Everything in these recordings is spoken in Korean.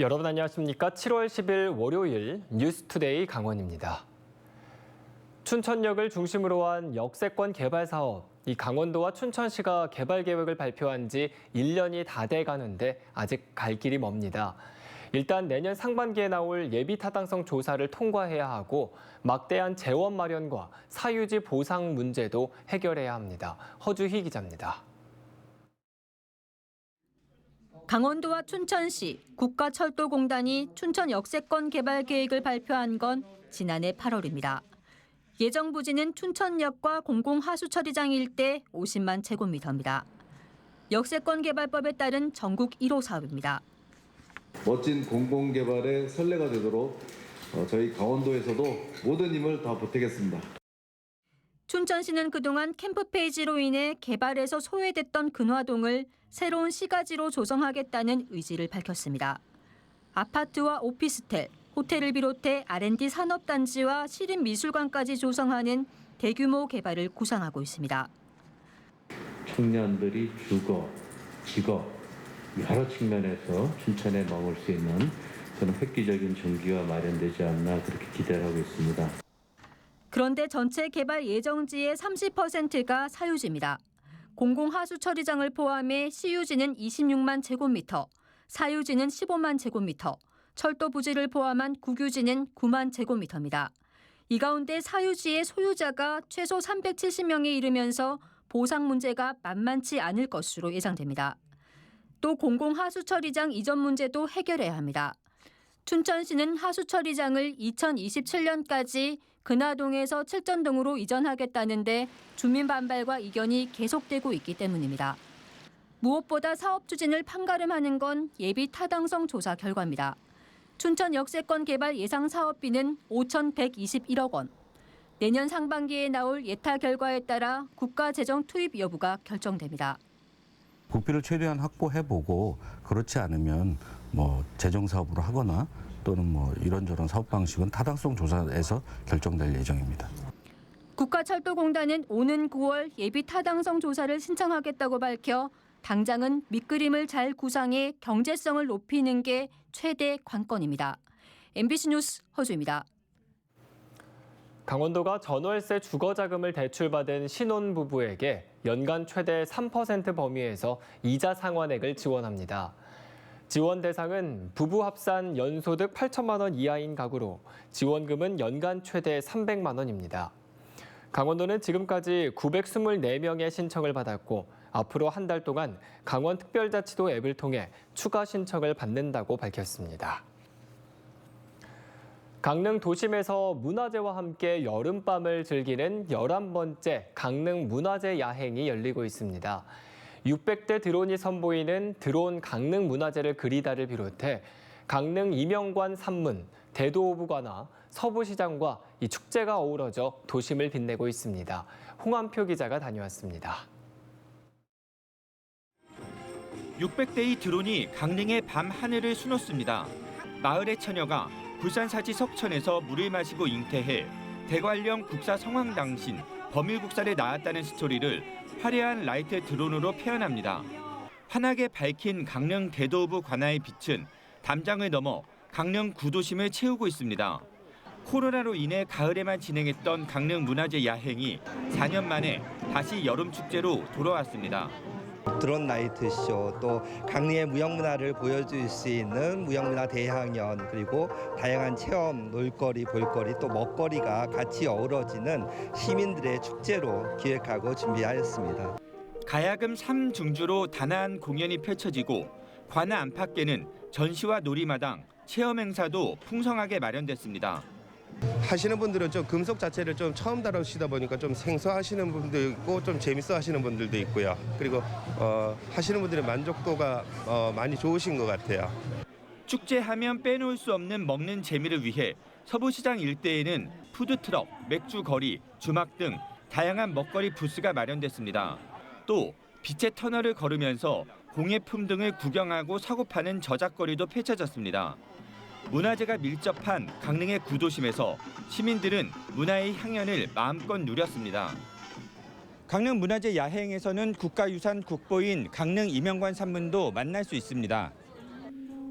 여러분 안녕하십니까? 7월 10일 월요일 뉴스투데이 강원입니다. 춘천역을 중심으로 한 역세권 개발 사업, 이 강원도와 춘천시가 개발 계획을 발표한 지 1년이 다 돼 가는데 아직 갈 길이 멉니다. 일단 내년 상반기에 나올 예비 타당성 조사를 통과해야 하고 막대한 재원 마련과 사유지 보상 문제도 해결해야 합니다. 허주희 기자입니다. 강원도와 춘천시, 국가철도공단이 춘천 역세권 개발 계획을 발표한 건 지난해 8월입니다. 예정 부지는 춘천역과 공공하수처리장 일대 50만 제곱미터입니다. 역세권 개발법에 따른 전국 1호 사업입니다. 멋진 공공개발의 선례가 되도록 저희 강원도에서도 모든 힘을 다 보태겠습니다. 춘천시는 그동안 캠프페이지로 인해 개발에서 소외됐던 근화동을 새로운 시가지로 조성하겠다는 의지를 밝혔습니다. 아파트와 오피스텔, 호텔을 비롯해 R&D 산업단지와 시립미술관까지 조성하는 대규모 개발을 구상하고 있습니다. 청년들이 주거, 직업, 여러 측면에서 춘천에 머물 수 있는 그런 획기적인 전기가 마련되지 않나 그렇게 기대를 하고 있습니다. 그런데 전체 개발 예정지의 30%가 사유지입니다. 공공하수처리장을 포함해 시유지는 26만 제곱미터, 사유지는 15만 제곱미터, 철도 부지를 포함한 국유지는 9만 제곱미터입니다. 이 가운데 사유지의 소유자가 최소 370명에 이르면서 보상 문제가 만만치 않을 것으로 예상됩니다. 또 공공하수처리장 이전 문제도 해결해야 합니다. 춘천시는 하수처리장을 2027년까지 근화동에서 칠전동으로 이전하겠다는데 주민 반발과 이견이 계속되고 있기 때문입니다. 무엇보다 사업 추진을 판가름하는 건 예비 타당성 조사 결과입니다. 춘천 역세권 개발 예상 사업비는 5,121억 원. 내년 상반기에 나올 예타 결과에 따라 국가 재정 투입 여부가 결정됩니다. 국비를 최대한 확보해보고 그렇지 않으면 재정 사업으로 하거나 또는 이런저런 사업 방식은 타당성 조사에서 결정될 예정입니다. 국가철도공단은 오는 9월 예비 타당성 조사를 신청하겠다고 밝혀 당장은 밑그림을 잘 구상해 경제성을 높이는 게 최대 관건입니다. MBC 뉴스 허주입니다. 강원도가 전월세 주거자금을 대출받은 신혼부부에게 연간 최대 3% 범위에서 이자 상환액을 지원합니다. 지원 대상은 부부 합산 연소득 8천만 원 이하인 가구로 지원금은 연간 최대 300만 원입니다. 강원도는 지금까지 924명의 신청을 받았고 앞으로 한 달 동안 강원특별자치도 앱을 통해 추가 신청을 받는다고 밝혔습니다. 강릉 도심에서 문화제와 함께 여름밤을 즐기는 11번째 강릉 문화제 야행이 열리고 있습니다. 600대 드론이 선보이는 드론 강릉 문화제를 그리다를 비롯해 강릉 이명관 산문, 대도호부관화, 서부시장과 이 축제가 어우러져 도심을 빛내고 있습니다. 홍한표 기자가 다녀왔습니다. 600대의 드론이 강릉의 밤 하늘을 수놓습니다. 마을의 처녀가 불산사지 석천에서 물을 마시고 잉태해 대관령 국사 성황당신 범일국사를 낳았다는 스토리를 화려한 라이트 드론으로 표현합니다. 환하게 밝힌 강릉 대도부 관아의 빛은 담장을 넘어 강릉 구도심을 채우고 있습니다. 코로나로 인해 가을에만 진행했던 강릉 문화제 야행이 4년 만에 다시 여름 축제로 돌아왔습니다. 드론 나이트 쇼, 또 강릉의 무형문화를 보여줄 수 있는 무형문화 대향연, 그리고 다양한 체험, 놀거리, 볼거리, 또 먹거리가 같이 어우러지는 시민들의 축제로 기획하고 준비하였습니다. 가야금 3중주로 단아한 공연이 펼쳐지고 관아 안팎에는 전시와 놀이마당, 체험 행사도 풍성하게 마련됐습니다. 하시는 분들은 좀 금속 자체를 좀 처음 다루시다 보니까 좀 생소하시는 분도 있고 좀 재밌어 하시는 분들도 있고요. 그리고 하시는 분들의 만족도가 많이 좋으신 것 같아요. 축제하면 빼놓을 수 없는 먹는 재미를 위해 서부시장 일대에는 푸드트럭, 맥주거리, 주막 등 다양한 먹거리 부스가 마련됐습니다. 또 빛의 터널을 걸으면서 공예품 등을 구경하고 사고 파는 저작거리도 펼쳐졌습니다. 문화재가 밀접한 강릉의 구도심에서 시민들은 문화의 향연을 마음껏 누렸습니다. 강릉 문화재 야행에서는 국가유산 국보인 강릉 이명관 산문도 만날 수 있습니다.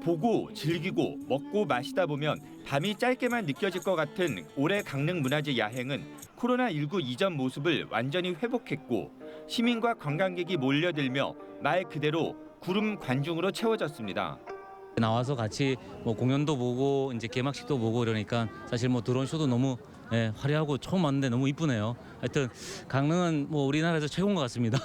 보고 즐기고 먹고 마시다 보면 밤이 짧게만 느껴질 것 같은 올해 강릉문화재 야행은 코로나19 이전 모습을 완전히 회복했고 시민과 관광객이 몰려들며 말 그대로 구름 관중으로 채워졌습니다. 나와서 같이 뭐 공연도 보고 이제 개막식도 보고 그러니까 사실 뭐 드론 쇼도 너무 화려하고 처음 왔는데 너무 이쁘네요. 하여튼 강릉은 뭐 우리나라에서 최고인 것 같습니다.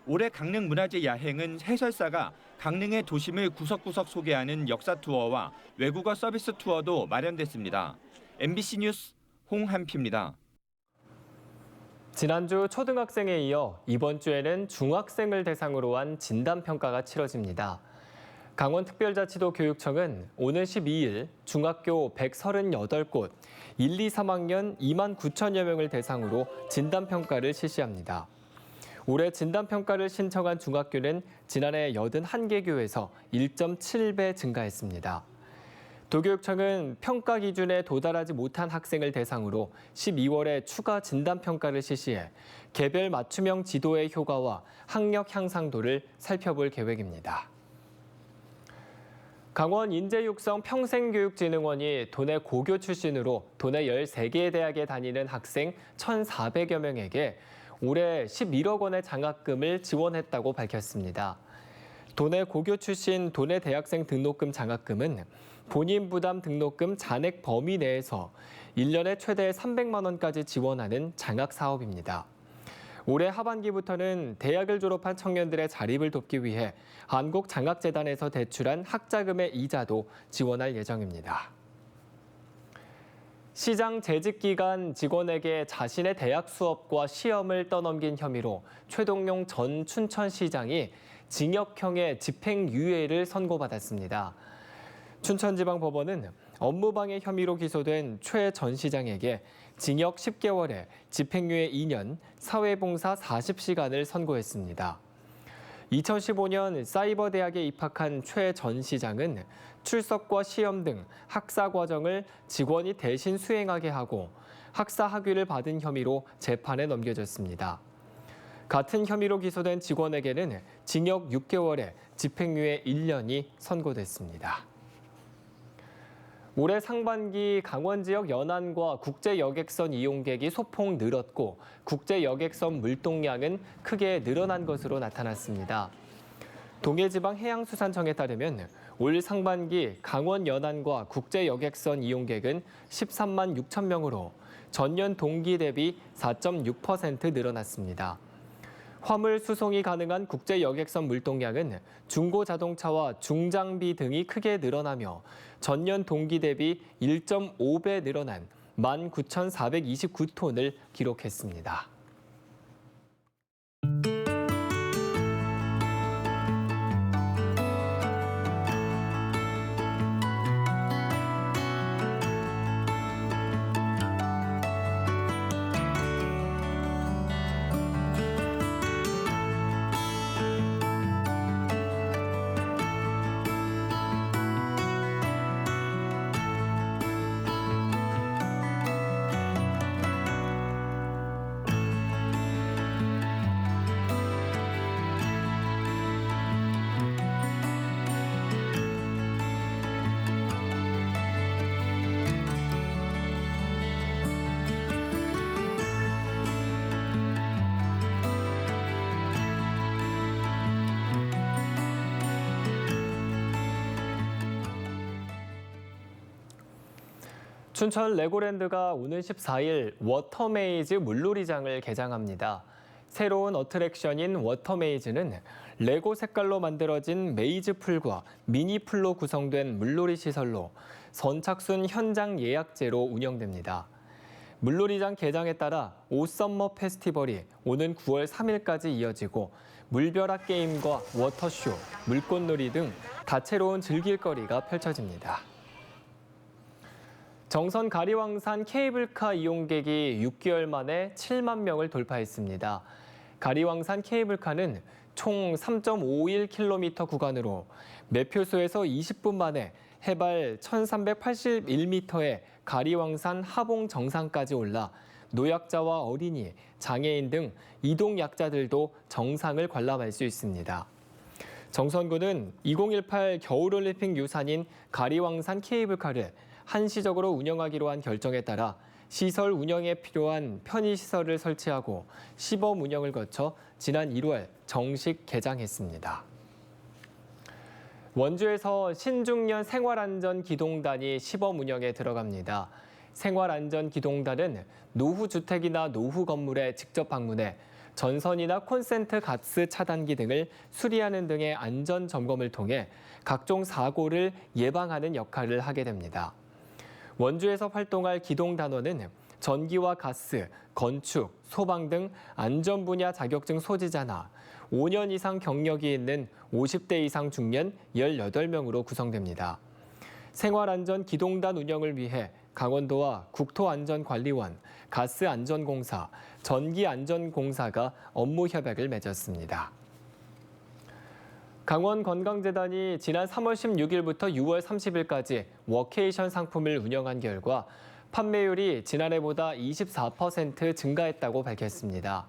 올해 강릉문화재 야행은 해설사가 강릉의 도심을 구석구석 소개하는 역사 투어와 외국어 서비스 투어도 마련됐습니다. MBC 뉴스 홍한피입니다. 지난주 초등학생에 이어 이번 주에는 중학생을 대상으로 한 진단평가가 치러집니다. 강원특별자치도 교육청은 오늘 12일 중학교 138곳, 1, 2, 3학년 2만 9천여 명을 대상으로 진단평가를 실시합니다. 올해 진단평가를 신청한 중학교는 지난해 81개 교에서 1.7배 증가했습니다. 도교육청은 평가 기준에 도달하지 못한 학생을 대상으로 12월에 추가 진단평가를 실시해 개별 맞춤형 지도의 효과와 학력 향상도를 살펴볼 계획입니다. 강원 인재육성 평생교육진흥원이 도내 고교 출신으로 도내 13개의 대학에 다니는 학생 1,400여 명에게 올해 11억 원의 장학금을 지원했다고 밝혔습니다. 도내 고교 출신 도내 대학생 등록금 장학금은 본인 부담 등록금 잔액 범위 내에서 1년에 최대 300만 원까지 지원하는 장학 사업입니다. 올해 하반기부터는 대학을 졸업한 청년들의 자립을 돕기 위해 한국장학재단에서 대출한 학자금의 이자도 지원할 예정입니다. 시장 재직 기간 직원에게 자신의 대학 수업과 시험을 떠넘긴 혐의로 최동용 전 춘천시장이 징역형의 집행유예를 선고받았습니다. 춘천지방법원은 업무방해 혐의로 기소된 최 전 시장에게 징역 10개월에 집행유예 2년, 사회봉사 40시간을 선고했습니다. 2015년 사이버대학에 입학한 최 전 시장은 출석과 시험 등 학사 과정을 직원이 대신 수행하게 하고 학사 학위를 받은 혐의로 재판에 넘겨졌습니다. 같은 혐의로 기소된 직원에게는 징역 6개월에 집행유예 1년이 선고됐습니다. 올해 상반기 강원 지역 연안과 국제여객선 이용객이 소폭 늘었고 국제여객선 물동량은 크게 늘어난 것으로 나타났습니다. 동해지방해양수산청에 따르면 올 상반기 강원 연안과 국제여객선 이용객은 13만 6천 명으로 전년 동기 대비 4.6% 늘어났습니다. 화물 수송이 가능한 국제여객선 물동량은 중고자동차와 중장비 등이 크게 늘어나며 전년 동기 대비 1.5배 늘어난 19,429톤을 기록했습니다. 춘천 레고랜드가 오는 14일 워터메이즈 물놀이장을 개장합니다. 새로운 어트랙션인 워터메이즈는 레고 색깔로 만들어진 메이즈 풀과 미니 풀로 구성된 물놀이 시설로 선착순 현장 예약제로 운영됩니다. 물놀이장 개장에 따라 오썸머 페스티벌이 오는 9월 3일까지 이어지고 물벼락 게임과 워터쇼, 물꽃놀이 등 다채로운 즐길거리가 펼쳐집니다. 정선 가리왕산 케이블카 이용객이 6개월 만에 7만 명을 돌파했습니다. 가리왕산 케이블카는 총 3.51km 구간으로 매표소에서 20분 만에 해발 1381m의 가리왕산 하봉 정상까지 올라 노약자와 어린이, 장애인 등 이동 약자들도 정상을 관람할 수 있습니다. 정선구는 2018 겨울올림픽 유산인 가리왕산 케이블카를 한시적으로 운영하기로 한 결정에 따라 시설 운영에 필요한 편의시설을 설치하고 시범 운영을 거쳐 지난 1월 정식 개장했습니다. 원주에서 신중년 생활안전기동단이 시범 운영에 들어갑니다. 생활안전기동단은 노후주택이나 노후건물에 직접 방문해 전선이나 콘센트 가스 차단기 등을 수리하는 등의 안전점검을 통해 각종 사고를 예방하는 역할을 하게 됩니다. 원주에서 활동할 기동단원은 전기와 가스, 건축, 소방 등 안전 분야 자격증 소지자나 5년 이상 경력이 있는 50대 이상 중년 18명으로 구성됩니다. 생활안전 기동단 운영을 위해 강원도와 국토안전관리원, 가스안전공사, 전기안전공사가 업무 협약을 맺었습니다. 강원건강재단이 지난 3월 16일부터 6월 30일까지 워케이션 상품을 운영한 결과 판매율이 지난해보다 24% 증가했다고 밝혔습니다.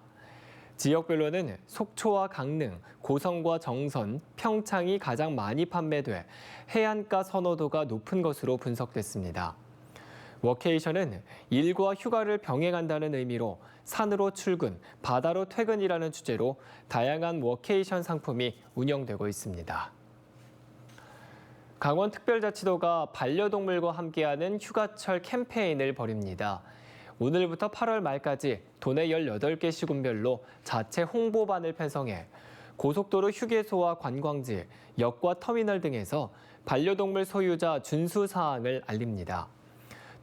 지역별로는 속초와 강릉, 고성과 정선, 평창이 가장 많이 판매돼 해안가 선호도가 높은 것으로 분석됐습니다. 워케이션은 일과 휴가를 병행한다는 의미로 산으로 출근, 바다로 퇴근이라는 주제로 다양한 워케이션 상품이 운영되고 있습니다. 강원특별자치도가 반려동물과 함께하는 휴가철 캠페인을 벌입니다. 오늘부터 8월 말까지 도내 18개 시군별로 자체 홍보반을 편성해 고속도로 휴게소와 관광지, 역과 터미널 등에서 반려동물 소유자 준수 사항을 알립니다.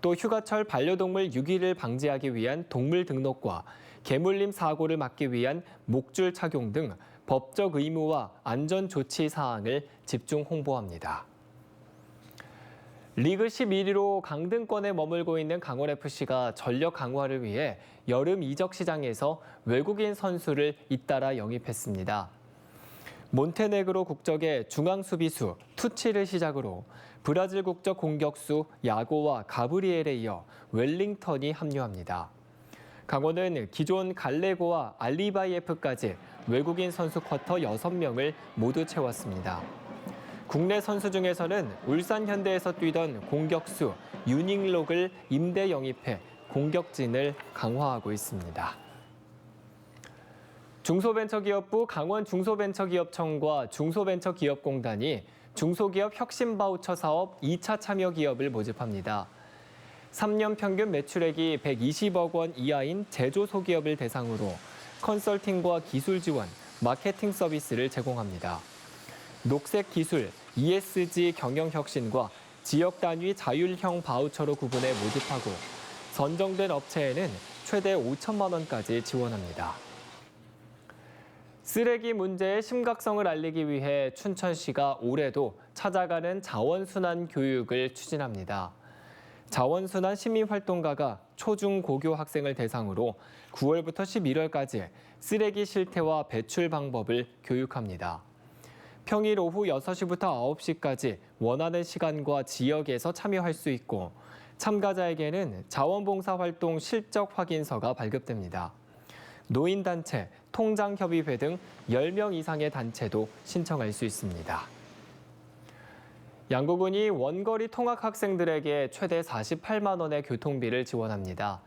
또 휴가철 반려동물 유기를 방지하기 위한 동물 등록과 개물림 사고를 막기 위한 목줄 착용 등 법적 의무와 안전 조치 사항을 집중 홍보합니다. 리그 11위로 강등권에 머물고 있는 강원FC가 전력 강화를 위해 여름 이적 시장에서 외국인 선수를 잇따라 영입했습니다. 몬테네그로 국적의 중앙 수비수 투치를 시작으로 브라질 국적 공격수 야고와 가브리엘에 이어 웰링턴이 합류합니다. 강원은 기존 갈레고와 알리바이에프까지 외국인 선수 쿼터 6명을 모두 채웠습니다. 국내 선수 중에서는 울산 현대에서 뛰던 공격수 유닝록을 임대 영입해 공격진을 강화하고 있습니다. 중소벤처기업부 강원중소벤처기업청과 중소벤처기업공단이 중소기업 혁신바우처 사업 2차 참여 기업을 모집합니다. 3년 평균 매출액이 120억 원 이하인 제조소기업을 대상으로 컨설팅과 기술 지원, 마케팅 서비스를 제공합니다. 녹색 기술, ESG 경영 혁신과 지역 단위 자율형 바우처로 구분해 모집하고 선정된 업체에는 최대 5천만 원까지 지원합니다. 쓰레기 문제의 심각성을 알리기 위해 춘천시가 올해도 찾아가는 자원순환 교육을 추진합니다. 자원순환 시민활동가가 초중 고교 학생을 대상으로 9월부터 11월까지 쓰레기 실태와 배출 방법을 교육합니다. 평일 오후 6시부터 9시까지 원하는 시간과 지역에서 참여할 수 있고 참가자에게는 자원봉사활동 실적 확인서가 발급됩니다. 노인단체, 통장협의회 등 10명 이상의 단체도 신청할 수 있습니다. 양구군이 원거리 통학 학생들에게 최대 48만 원의 교통비를 지원합니다.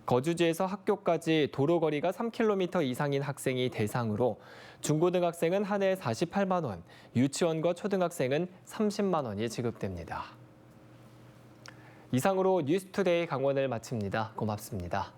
거주지에서 학교까지 도로거리가 3km 이상인 학생이 대상으로 중고등학생은 한 해 48만 원, 유치원과 초등학생은 30만 원이 지급됩니다. 이상으로 뉴스투데이 강원을 마칩니다. 고맙습니다.